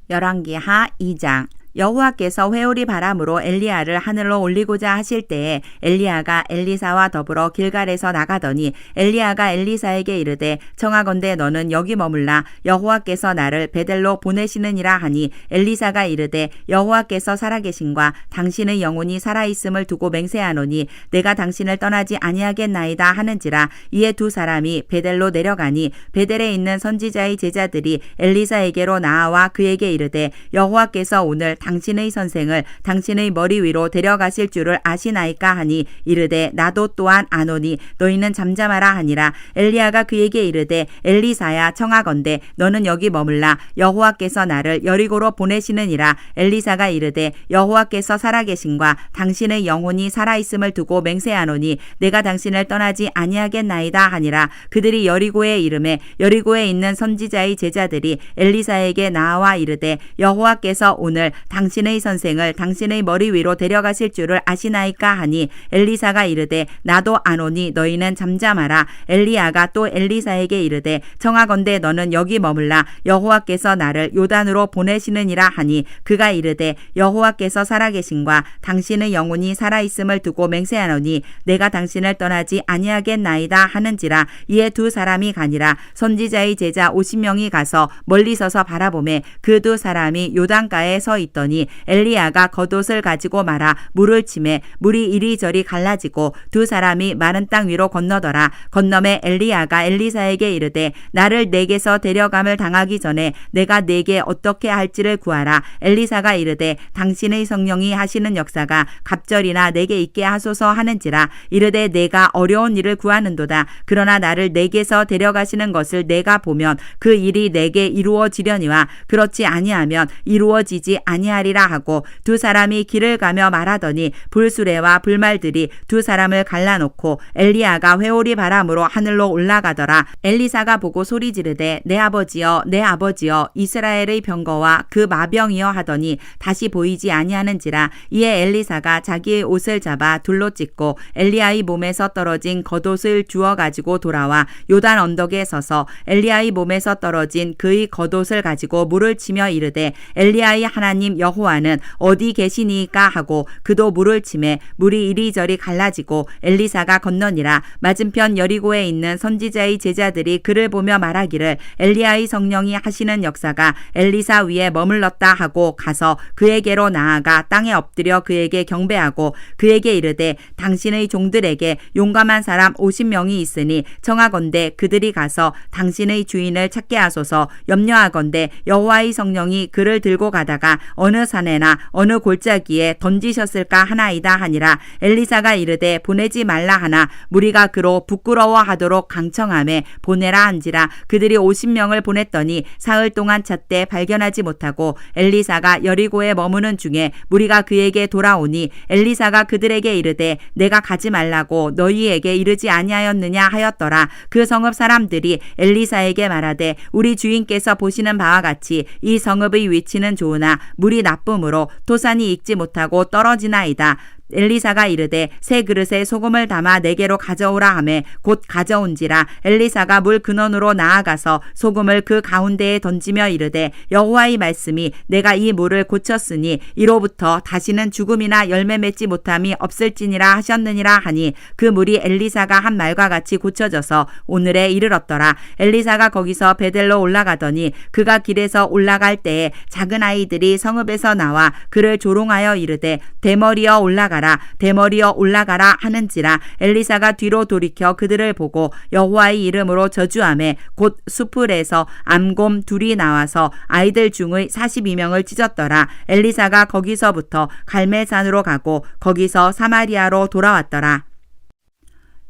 열왕기하 2장. 여호와께서 회오리 바람으로 엘리야를 하늘로 올리고자 하실 때에 엘리야가 엘리사와 더불어 길갈에서 나가더니 엘리야가 엘리사에게 이르되 청하건대 너는 여기 머물라 여호와께서 나를 베델로 보내시느니라 하니 엘리사가 이르되 여호와께서 살아계신과 당신의 영혼이 살아있음을 두고 맹세하노니 내가 당신을 떠나지 아니하겠나이다 하는지라. 이에 두 사람이 베델로 내려가니 베델에 있는 선지자의 제자들이 엘리사에게로 나아와 그에게 이르되 여호와께서 오늘 당신의 선생을 당신의 머리 위로 데려가실 줄을 아시나이까 하니 이르되 나도 또한 아노니 너희는 잠잠하라 하니라. 엘리야가 그에게 이르되 엘리사야 청하건대 너는 여기 머물라 여호와께서 나를 여리고로 보내시느니라. 엘리사가 이르되 여호와께서 살아계신과 당신의 영혼이 살아있음을 두고 맹세하노니 내가 당신을 떠나지 아니하겠나이다 하니라. 그들이 여리고에 이르매 여리고에 있는 선지자의 제자들이 엘리사에게 나와 이르되 여호와께서 오늘 당신의 선생을 당신의 머리 위로 데려가실 줄을 아시나이까 하니 엘리사가 이르되 나도 아노니 너희는 잠잠하라. 엘리야가 또 엘리사에게 이르되 청하건대 너는 여기 머물라 여호와께서 나를 요단으로 보내시느니라 하니 그가 이르되 여호와께서 살아계신과 당신의 영혼이 살아있음을 두고 맹세하노니 내가 당신을 떠나지 아니하겠나이다 하는지라. 이에 두 사람이 가니라. 선지자의 제자 50명이 가서 멀리 서서 바라보매 그 두 사람이 요단가에 서 있더니 하더니 엘리야가 겉옷을 가지고 말아 물을 치매 물이 이리저리 갈라지고 두 사람이 마른 땅 위로 건너더라. 건너매 엘리야가 엘리사에게 이르되 나를 내게서 데려감을 당하기 전에 내가 내게 어떻게 할지를 구하라. 엘리사가 이르되 당신의 성령이 하시는 역사가 갑절이나 내게 있게 하소서 하는지라. 이르되 내가 어려운 일을 구하는도다. 그러나 나를 내게서 데려가시는 것을 내가 보면 그 일이 내게 이루어지려니와 그렇지 아니하면 이루어지지 아니하리라 하고 두 사람이 길을 가며 말하더니 불수레와 불말들이 두 사람을 갈라놓고 엘리야가 회오리 바람으로 하늘로 올라가더라. 엘리사가 보고 소리 지르되 내 아버지여 내 아버지여 이스라엘의 병거와 그 마병이여 하더니 다시 보이지 아니하는지라. 이에 엘리사가 자기의 옷을 잡아 둘로 찢고 엘리야의 몸에서 떨어진 겉옷을 주워 가지고 돌아와 요단 언덕에 서서 엘리야의 몸에서 떨어진 그의 겉옷을 가지고 물을 치며 이르되 엘리야의 하나님 여호와는 어디 계시니까 하고 그도 물을 치매 물이 이리저리 갈라지고 엘리사가 건너니라. 맞은편 여리고에 있는 선지자의 제자들이 그를 보며 말하기를 엘리야의 성령이 하시는 역사가 엘리사 위에 머물렀다 하고 가서 그에게로 나아가 땅에 엎드려 그에게 경배하고 그에게 이르되 당신의 종들에게 용감한 사람 50명이 있으니 청하건대 그들이 가서 당신의 주인을 찾게 하소서. 염려하건대 여호와의 성령이 그를 들고 가다가 어느 산에나 어느 골짜기에 던지셨을까 하나이다 하니라. 엘리사가 이르되 보내지 말라 하나 무리가 그로 부끄러워하도록 강청하매 보내라 한지라. 그들이 50명을 보냈더니 사흘 동안 찾되 발견하지 못하고 엘리사가 여리고에 머무는 중에 무리가 그에게 돌아오니 엘리사가 그들에게 이르되 내가 가지 말라고 너희에게 이르지 아니하였느냐 하였더라. 그 성읍 사람들이 엘리사에게 말하되 우리 주인께서 보시는 바와 같이 이 성읍의 위치는 좋으나 물이 나쁨으로 토산이 익지 못하고 떨어지나이다. 엘리사가 이르되 새 그릇에 소금을 담아 내게로 가져오라 하매 곧 가져온지라. 엘리사가 물 근원으로 나아가서 소금을 그 가운데에 던지며 이르되 여호와의 말씀이 내가 이 물을 고쳤으니 이로부터 다시는 죽음이나 열매 맺지 못함이 없을지니라 하셨느니라 하니 그 물이 엘리사가 한 말과 같이 고쳐져서 오늘에 이르렀더라. 엘리사가 거기서 베델로 올라가더니 그가 길에서 올라갈 때에 작은 아이들이 성읍에서 나와 그를 조롱하여 이르되 대머리여 올라가라 대머리여 올라가라 하는지라. 엘리사가 뒤로 돌이켜 그들을 보고 여호와의 이름으로 저주하매 곧 수풀에서 암곰 둘이 나와서 아이들 중의 42명을 찢었더라. 엘리사가 거기서부터 갈멜산으로 가고 거기서 사마리아로 돌아왔더라.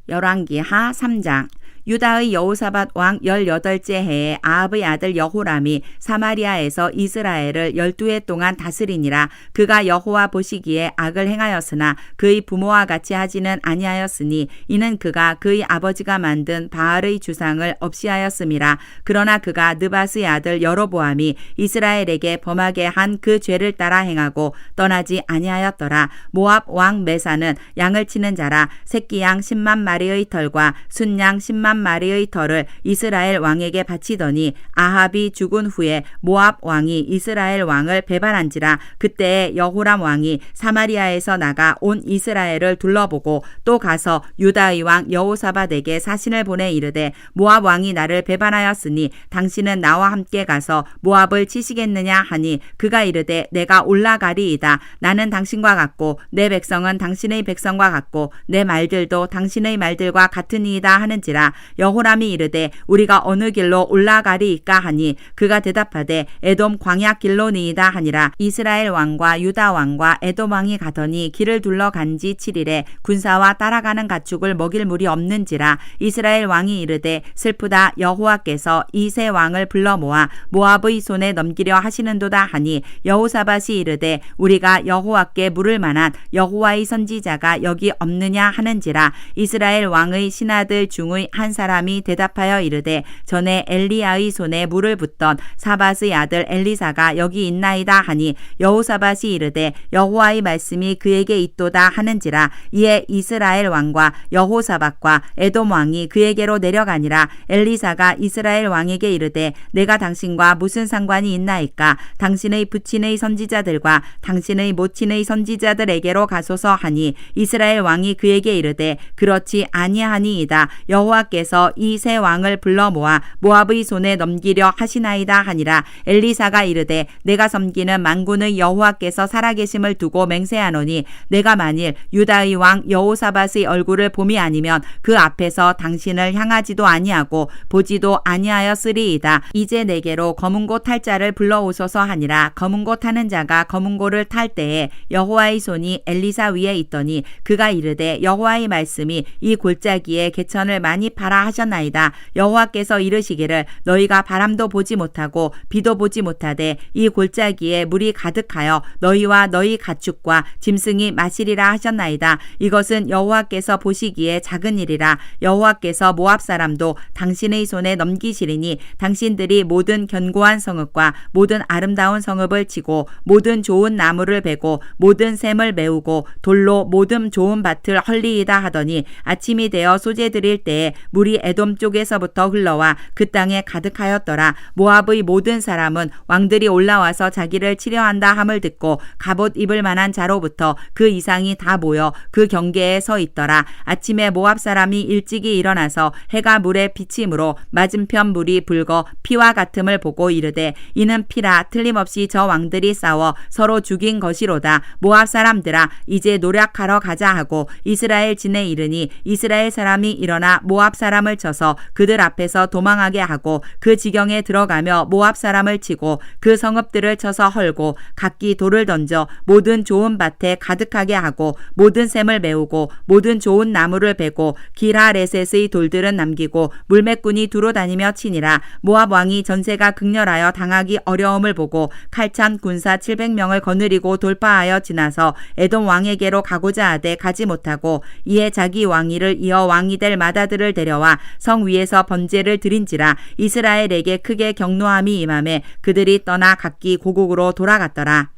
열왕기하 3장. 유다의 여호사밧 왕 18째 해에 아합의 아들 여호람이 사마리아에서 이스라엘을 12해 동안 다스리니라. 그가 여호와 보시기에 악을 행하였으나 그의 부모와 같이 하지는 아니하였으니 이는 그가 그의 아버지가 만든 바알의 주상을 없이하였음이라. 그러나 그가 느밧의 아들 여로보암이 이스라엘에게 범하게 한 그 죄를 따라 행하고 떠나지 아니하였더라. 모압 왕 메사는 양을 치는 자라. 새끼 양 10만 마리의 털과 순양 10만 마리의 털을 이스라엘 왕에게 바치더니 아합이 죽은 후에 모압 왕이 이스라엘 왕을 배반한지라. 그때에 여호람 왕이 사마리아에서 나가 온 이스라엘을 둘러보고 또 가서 유다의 왕 여호사밧에게 사신을 보내 이르되 모압 왕이 나를 배반하였으니 당신은 나와 함께 가서 모압을 치시겠느냐 하니 그가 이르되 내가 올라가리이다. 나는 당신과 같고 내 백성은 당신의 백성과 같고 내 말들도 당신의 말들과 같으니이다 하는지라. 여호람이 이르되 우리가 어느 길로 올라가리이까 하니 그가 대답하되 에돔 광야 길로니이다 하니라. 이스라엘 왕과 유다 왕과 에돔 왕이 가더니 길을 둘러간 지 7일에 군사와 따라가는 가축을 먹일 물이 없는지라. 이스라엘 왕이 이르되 슬프다. 여호와께서 이 세 왕을 불러 모아 모압의 손에 넘기려 하시는도다 하니 여호사밧이 이르되 우리가 여호와께 물을 만한 여호와의 선지자가 여기 없느냐 하는지라. 이스라엘 왕의 신하들 중의 한 사람이 대답하여 이르되 전에 엘리야의 손에 물을 붓던 사밧의 아들 엘리사가 여기 있나이다 하니 여호사밧이 이르되 여호와의 말씀이 그에게 있도다 하는지라. 이에 이스라엘 왕과 여호사밧과 에돔 왕이 그에게로 내려가니라. 엘리사가 이스라엘 왕에게 이르되 내가 당신과 무슨 상관이 있나이까. 당신의 부친의 선지자들과 당신의 모친의 선지자들에게로 가소서 하니 이스라엘 왕이 그에게 이르되 그렇지 아니하니이다. 여호와께 여호와께서 이 세 왕을 불러 모아 모압의 손에 넘기려 하시나이다 하니라. 엘리사가 이르되 내가 섬기는 만군의 여호와께서 살아계심을 두고 맹세하노니 내가 만일 유다의 왕 여호사밧의 얼굴을 봄이 아니면 그 앞에서 당신을 향하지도 아니하고 보지도 아니하였으리이다. 이제 내게로 검은고 탈 자를 불러오소서 하니라. 검은고 타는 자가 검은고를 탈 때에 여호와의 손이 엘리사 위에 있더니 그가 이르되 여호와의 말씀이 이 골짜기에 개천을 많이 파라 하셨나이다. 여호와께서 이르시기를 너희가 바람도 보지 못하고 비도 보지 못하되 이 골짜기에 물이 가득하여 너희와 너희 가축과 짐승이 마시리라 하셨나이다. 이것은 여호와께서 보시기에 작은 일이라. 여호와께서 모압 사람도 당신의 손에 넘기시리니 당신들이 모든 견고한 성읍과 모든 아름다운 성읍을 치고 모든 좋은 나무를 베고 모든 샘을 메우고 돌로 모든 좋은 밭을 헐리이다 하더니 아침이 되어 소재 드릴 때에 물이 에돔 쪽에서부터 흘러와 그 땅에 가득하였더라. 모압의 모든 사람은 왕들이 올라와서 자기를 치려한다 함을 듣고 갑옷 입을 만한 자로부터 그 이상이 다 모여 그 경계에 서 있더라. 아침에 모압 사람이 일찍이 일어나서 해가 물에 비침으로 맞은편 물이 붉어 피와 같음을 보고 이르되 이는 피라. 틀림없이 저 왕들이 싸워 서로 죽인 것이로다. 모압 사람들아 이제 노력하러 가자 하고 이스라엘 진에 이르니 이스라엘 사람이 일어나 모압 사람을 쳐서 그들 앞에서 도망하게 하고 그 지경에 들어가며 모압 사람을 치고 그 성읍들을 쳐서 헐고 각기 돌을 던져 모든 좋은 밭에 가득하게 하고 모든 샘을 메우고 모든 좋은 나무를 베고 기라레셋의 돌들은 남기고 물매꾼이 두루 다니며 치니라. 모압 왕이 전세가 극렬하여 당하기 어려움을 보고 칼찬 군사 700명을 거느리고 돌파하여 지나서 에돔 왕에게로 가고자 하되 가지 못하고 이에 자기 왕위를 이어 왕이 될 마다들을 데려와 성 위에서 번제를 드린지라. 이스라엘에게 크게 경노함이 임하매 그들이 떠나 각기 고국으로 돌아갔더라.